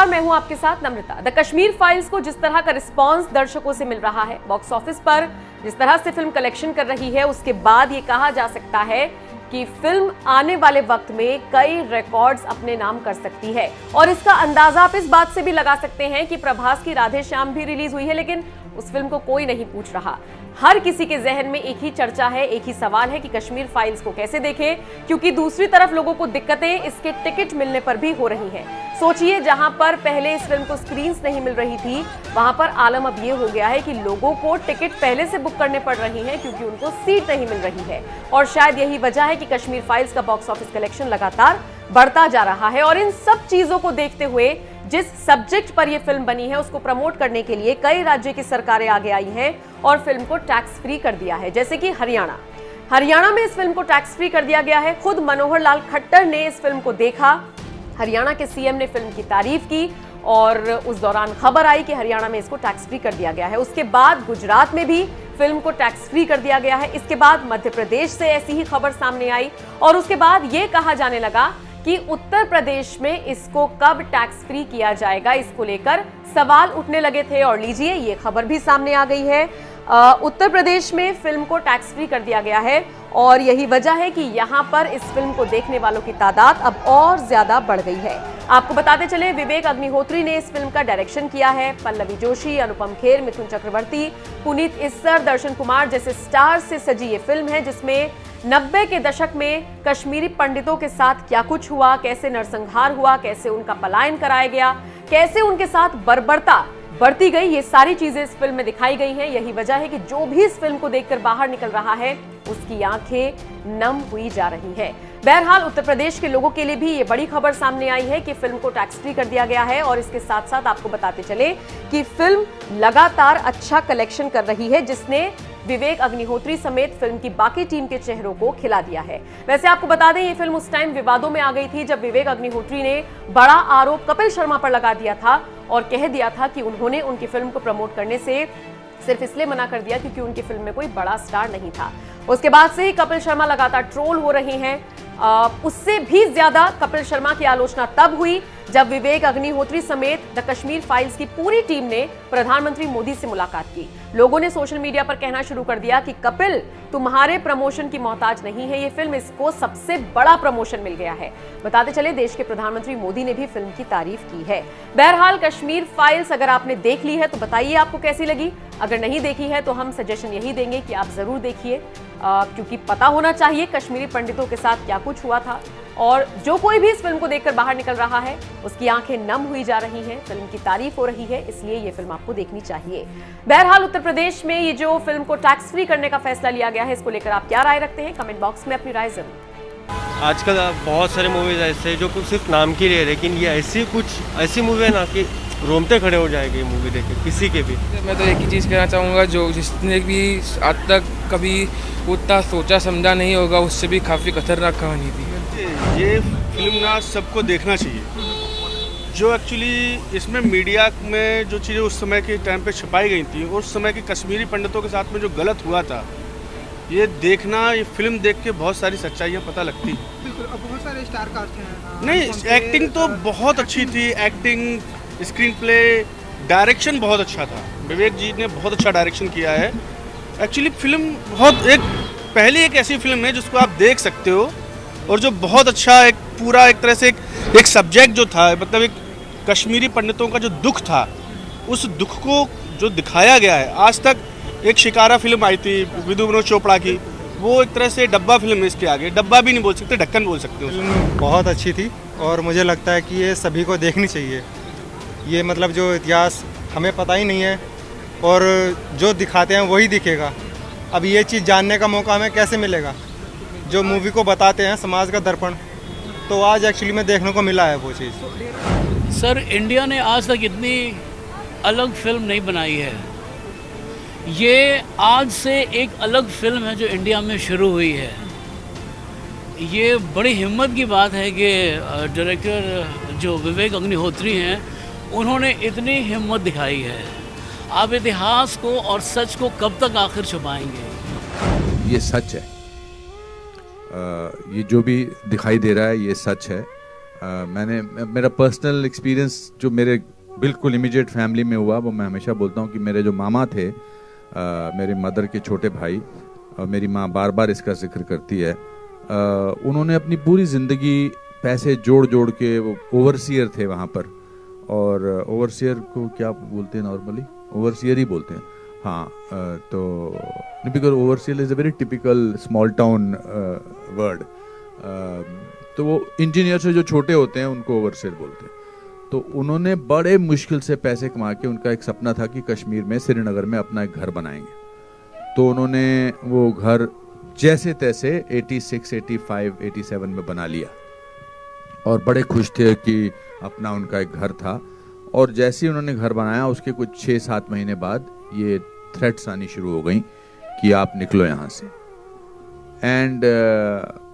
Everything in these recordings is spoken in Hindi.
नमस्कार, मैं हूं आपके साथ नम्रता। द कश्मीर फाइल्स को जिस तरह का रिस्पांस दर्शकों से मिल रहा है, बॉक्स ऑफिस पर जिस तरह से फिल्म कलेक्शन कर रही है, उसके बाद ये कहा जा सकता है कि फिल्म आने वाले वक्त में कई रिकॉर्ड्स अपने नाम कर सकती है। और इसका अंदाजा आप इस बात से भी लगा सकते हैं कि प्रभास की राधे श्याम भी रिलीज हुई है, लेकिन उस फिल्म को कोई नहीं पूछ रहा। हर किसी के जहन में एक ही चर्चा है, एक ही सवाल है कि कश्मीर फाइल्स को कैसे देखें, क्योंकि दूसरी तरफ लोगों को दिक्कतें इसके टिकट मिलने पर भी हो रही हैं। सोचिए, जहां पर पहले इस फिल्म को स्क्रीन्स नहीं मिल रही थी, वहां पर आलम अब ये हो गया है कि लोगों को टिकट पहले से बुक करने पड़ रही हैं क्योंकि उनको सीट नहीं मिल रही है। और शायद यही वजह है कि कश्मीर फाइल्स का बॉक्स ऑफिस कलेक्शन लगातार बढ़ता जा रहा है। और इन सब चीजों को देखते हुए जिस सब्जेक्ट पर यह फिल्म बनी है, उसको प्रमोट करने के लिए कई राज्य की सरकारें आगे आई हैं और फिल्म को टैक्स फ्री कर दिया है। जैसे कि हरियाणा में इस फिल्म को टैक्स फ्री कर दिया गया है। खुद मनोहर लाल खट्टर ने इस फिल्म को देखा, हरियाणा के सीएम ने फिल्म की तारीफ की और उस दौरान खबर आई कि हरियाणा में इसको टैक्स फ्री कर दिया गया है। उसके बाद गुजरात में भी फिल्म को टैक्स फ्री कर दिया गया है। इसके बाद मध्य प्रदेश से ऐसी ही खबर सामने आई और उसके बाद यह कहा जाने लगा कि उत्तर प्रदेश में इसको कब टैक्स फ्री किया जाएगा, इसको लेकर सवाल उठने लगे थे। और लीजिए, ये खबर भी सामने आ गई है। उत्तर प्रदेश में फिल्म को टैक्स फ्री कर दिया गया है और यही वजह है कि यहां पर इस फिल्म को देखने वालों की तादाद अब और ज्यादा बढ़ गई है। आपको बताते चले, विवेक अग्निहोत्री ने इस फिल्म का डायरेक्शन किया है। पल्लवी जोशी, अनुपम खेर, मिथुन चक्रवर्ती, पुनीत इस्सर, दर्शन कुमार जैसे स्टार से सजी ये फिल्म है, जिसमें 90 के दशक में कश्मीरी पंडितों के साथ क्या कुछ हुआ, कैसे नरसंहार हुआ, कैसे उनका पलायन कराया गया, कैसे उनके साथ बर्बरता बढ़ती गई, ये सारी चीजें इस फिल्म में दिखाई गई हैं। यही वजह है कि जो भी इस फिल्म को देखकर बाहर निकल रहा है, उसकी आंखें नम हुई जा रही है। बहरहाल उत्तर प्रदेश के लोगों के लिए भी ये बड़ी खबर सामने आई है कि फिल्म को टैक्स फ्री कर दिया गया है। और इसके साथ साथ आपको बताते चले कि फिल्म लगातार अच्छा कलेक्शन कर रही है, जिसने विवेक अग्निहोत्री समेत फिल्म की बाकी टीम के चेहरों को खिला दिया है। वैसे आपको बता दें, ये फिल्म उस टाइम विवादों में आ गई थी जब विवेक अग्निहोत्री ने बड़ा आरोप कपिल शर्मा पर लगा दिया था और कह दिया था कि उन्होंने उनकी फिल्म को प्रमोट करने से सिर्फ इसलिए मना कर दिया क्योंकि उनकी फिल्म में कोई बड़ा स्टार नहीं था। उसके बाद से ही कपिल शर्मा लगातार ट्रोल हो रहे हैं। उससे भी ज्यादा कपिल शर्मा की आलोचना तब हुई जब विवेक अग्निहोत्री समेत द कश्मीर फाइल्स की पूरी टीम ने प्रधानमंत्री मोदी से मुलाकात की। लोगों ने सोशल मीडिया पर कहना शुरू कर दिया कि कपिल, तुम्हारे प्रमोशन की मोहताज नहीं है ये फिल्म, इसको सबसे बड़ा प्रमोशन मिल गया है। बताते चले, देश के प्रधानमंत्री मोदी ने भी फिल्म की तारीफ की है। बहरहाल कश्मीर फाइल्स अगर आपने देख ली है तो बताइए आपको कैसी लगी। अगर नहीं देखी है तो हम सजेशन यही देंगे कि आप जरूर देखिए, क्योंकि पता होना चाहिए कश्मीरी पंडितों के साथ क्या कुछ हुआ था। और जो कोई भी इस फिल्म को देखकर बाहर निकल रहा है, उसकी आंखें नम हुई जा रही हैं, फिल्म की तारीफ हो रही है, इसलिए ये फिल्म आपको देखनी चाहिए। बहरहाल उत्तर प्रदेश में ये जो फिल्म को टैक्स फ्री करने का फैसला लिया गया है, इसको लेकर आप क्या राय रखते हैं? कमेंट बॉक्स में अपनी राय जरूर। आजकल बहुत सारे मूवीज ऐसे जो कुछ सिर्फ नाम की लिए, लेकिन ये ऐसी मूवी है ना कि रोमते खड़े हो जाएंगे ये मूवी देख के किसी के भी। मैं तो एक ही चीज़ कहना चाहूँगा, जो जिसने भी आज तक कभी उतना सोचा समझा नहीं होगा, उससे भी काफ़ी खतरनाक कहानी थी। ये फिल्म ना सबको देखना चाहिए। जो एक्चुअली इसमें मीडिया में जो चीज़ें उस समय के टाइम पे छपाई गई थी, उस समय के कश्मीरी पंडितों के साथ में जो गलत हुआ था, ये देखना, ये फिल्म देख के बहुत सारी सच्चाइयाँ पता लगती। बिल्कुल, अब बहुत सारे स्टार कास्ट हैं। नहीं, एक्टिंग तो बहुत अच्छी थी, एक्टिंग, स्क्रीन प्ले, डायरेक्शन बहुत अच्छा था। विवेक जी ने बहुत अच्छा डायरेक्शन किया है। एक्चुअली फिल्म पहली एक ऐसी फिल्म है जिसको आप देख सकते हो और जो बहुत अच्छा एक पूरा एक तरह से एक सब्जेक्ट जो था, मतलब एक कश्मीरी पंडितों का जो दुख था, उस दुख को जो दिखाया गया है। आज तक एक शिकारा फिल्म आई थी विधु विनोद चोपड़ा की, वो एक तरह से डब्बा फिल्म है। इसके आगे डब्बा भी नहीं बोल सकते, ढक्कन बोल सकते हो। फिल्म बहुत अच्छी थी और मुझे लगता है कि ये सभी को देखनी चाहिए। ये मतलब जो इतिहास हमें पता ही नहीं है और जो दिखाते हैं वही दिखेगा। अब ये चीज़ जानने का मौका हमें कैसे मिलेगा? जो मूवी को बताते हैं समाज का दर्पण, तो आज एक्चुअली में देखने को मिला है वो चीज़। सर, इंडिया ने आज तक इतनी अलग फिल्म नहीं बनाई है। ये आज से एक अलग फिल्म है जो इंडिया में शुरू हुई है। ये बड़ी हिम्मत की बात है कि डायरेक्टर जो विवेक अग्निहोत्री हैं, उन्होंने इतनी हिम्मत दिखाई है। आप इतिहास को और सच को कब तक आखिर छुपाएंगे? ये सच है, ये जो भी दिखाई दे रहा है ये सच है। मेरा पर्सनल एक्सपीरियंस जो मेरे बिल्कुल इमीडिएट फैमिली में हुआ, वो मैं हमेशा बोलता हूँ कि मेरे जो मामा थे, मेरे मदर के छोटे भाई, और मेरी माँ बार बार इसका जिक्र करती है, उन्होंने अपनी पूरी ज़िंदगी पैसे जोड़ जोड़ के, वो ओवरसीयर थे वहाँ पर, और ओवरसीयर को क्या बोलते हैं नॉर्मली? ओवरसीयर ही बोलते हैं, हाँ। तो because overseer is a very typical small town word. तो वो इंजीनियर से जो छोटे होते हैं उनको ओवरसीयर बोलते हैं। तो उन्होंने बड़े मुश्किल से पैसे कमा के, उनका एक सपना था कि कश्मीर में, श्रीनगर में अपना एक घर बनाएंगे। तो उन्होंने वो घर जैसे तैसे 86, 85, 87 में बना लिया, और बड़े खुश थे कि अपना उनका एक घर था। और जैसे ही उन्होंने घर बनाया, उसके कुछ 6-7 महीने बाद ये थ्रेट्स आनी शुरू हो गई कि आप निकलो यहाँ से। एंड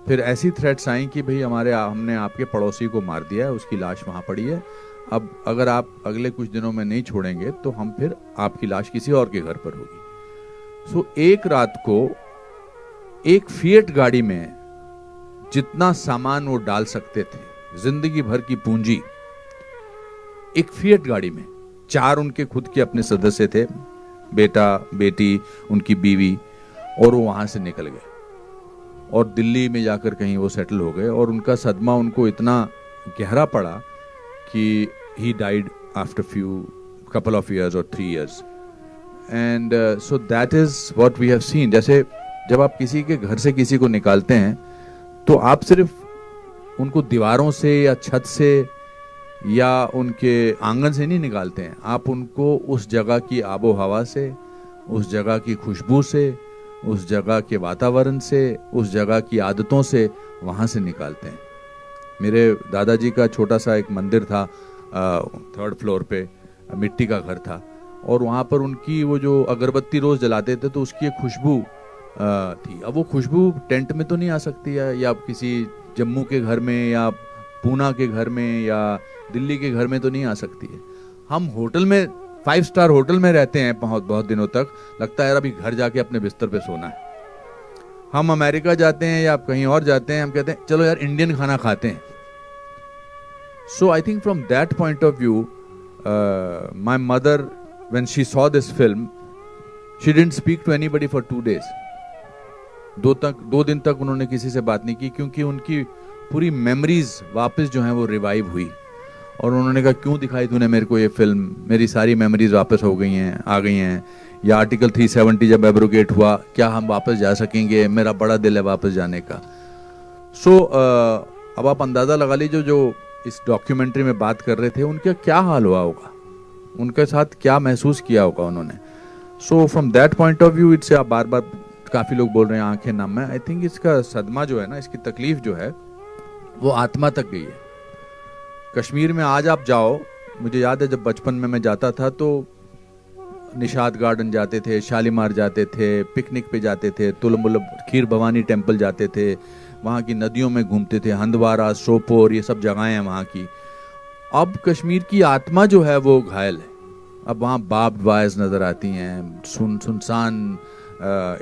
फिर ऐसी थ्रेट्स आई कि भाई हमने आपके पड़ोसी को मार दिया है, उसकी लाश वहाँ पड़ी है, अब अगर आप अगले कुछ दिनों में नहीं छोड़ेंगे तो हम फिर आपकी लाश किसी और के घर पर होगी। सो एक रात को एक फिएट गाड़ी में जितना सामान वो डाल सकते थे, जिंदगी भर की पूंजी, एक फिएट गाड़ी में, 4 उनके खुद के अपने सदस्य थे, बेटा, बेटी, उनकी बीवी, और वो वहां से निकल गए और दिल्ली में जाकर कहीं वो सेटल हो गए। और उनका सदमा उनको इतना गहरा पड़ा कि he died after couple of years or 3 years. And so that is what we have seen. जैसे जब आप किसी के घर से किसी को निकालते हैं तो आप सिर्फ उनको दीवारों से या छत से या उनके आंगन से नहीं निकालते हैं, आप उनको उस जगह की आबो हवा से, उस जगह की खुशबू से, उस जगह के वातावरण से, उस जगह की आदतों से वहाँ से निकालते हैं। मेरे दादाजी का छोटा सा एक मंदिर था, 3rd फ्लोर पे, मिट्टी का घर था, और वहाँ पर उनकी वो जो अगरबत्ती रोज़ जलाते थे तो उसकी एक खुशबू थी। अब वो खुशबू टेंट में तो नहीं आ सकती है, या किसी जम्मू के घर में या पूना के घर में या दिल्ली के घर में तो नहीं आ सकती है। हम होटल में, 5 स्टार होटल में रहते हैं बहुत दिनों तक, लगता है यार अभी घर जाके अपने बिस्तर पे सोना है। हम अमेरिका जाते हैं या कहीं और जाते हैं, हम कहते हैं चलो यार इंडियन खाना खाते हैं। So I think from that point of view, my mother when she saw this film, she didn't speak to anybody for 2 days. 2 दिन तक उन्होंने किसी से बात नहीं की, क्योंकि उनकी पूरी मेमोरीज वापस जो हैं वो रिवाइव हुई। और उन्होंने कहा क्यों दिखाई तूने मेरे को ये फिल्म, मेरी सारी मेमोरीज वापस आ गई हैं। या आर्टिकल 370 जब एब्रोगेट हुआ, क्या हम वापस जा सकेंगे? मेरा बड़ा दिल है वापस जाने का। सो अब आप अंदाज़ा लगा लीजिए जो इस डॉक्यूमेंट्री में बात कर रहे थे, उनका क्या हाल हुआ होगा, उनके साथ क्या महसूस किया होगा उन्होंने। So from that point of view it's, आप बार बार काफ़ी लोग बोल रहे हैं आंखें नम है, आई थिंक इसका सदमा जो है ना, इसकी तकलीफ जो है वो आत्मा तक गई है। कश्मीर में आज आप जाओ, मुझे याद है जब बचपन में मैं जाता था तो निशाद गार्डन जाते थे, शालीमार जाते थे, पिकनिक पे जाते थे, तुलमुल खीर भवानी टेम्पल जाते थे, वहाँ की नदियों में घूमते थे, हंदवारा, सोपोर, ये सब जगहें हैं वहाँ की। अब कश्मीर की आत्मा जो है वो घायल है। अब वहाँ बार्ब्ड वायर्स नज़र आती हैं, सुनसान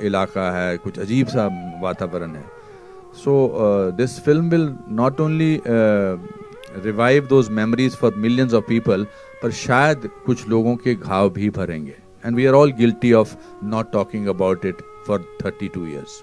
इलाका है, कुछ अजीब सा वातावरण है। So this film will not only revive those memories for millions of people, पर शायद कुछ लोगों के घाव भी भरेंगे। And we are all guilty of not talking about it for 32 years.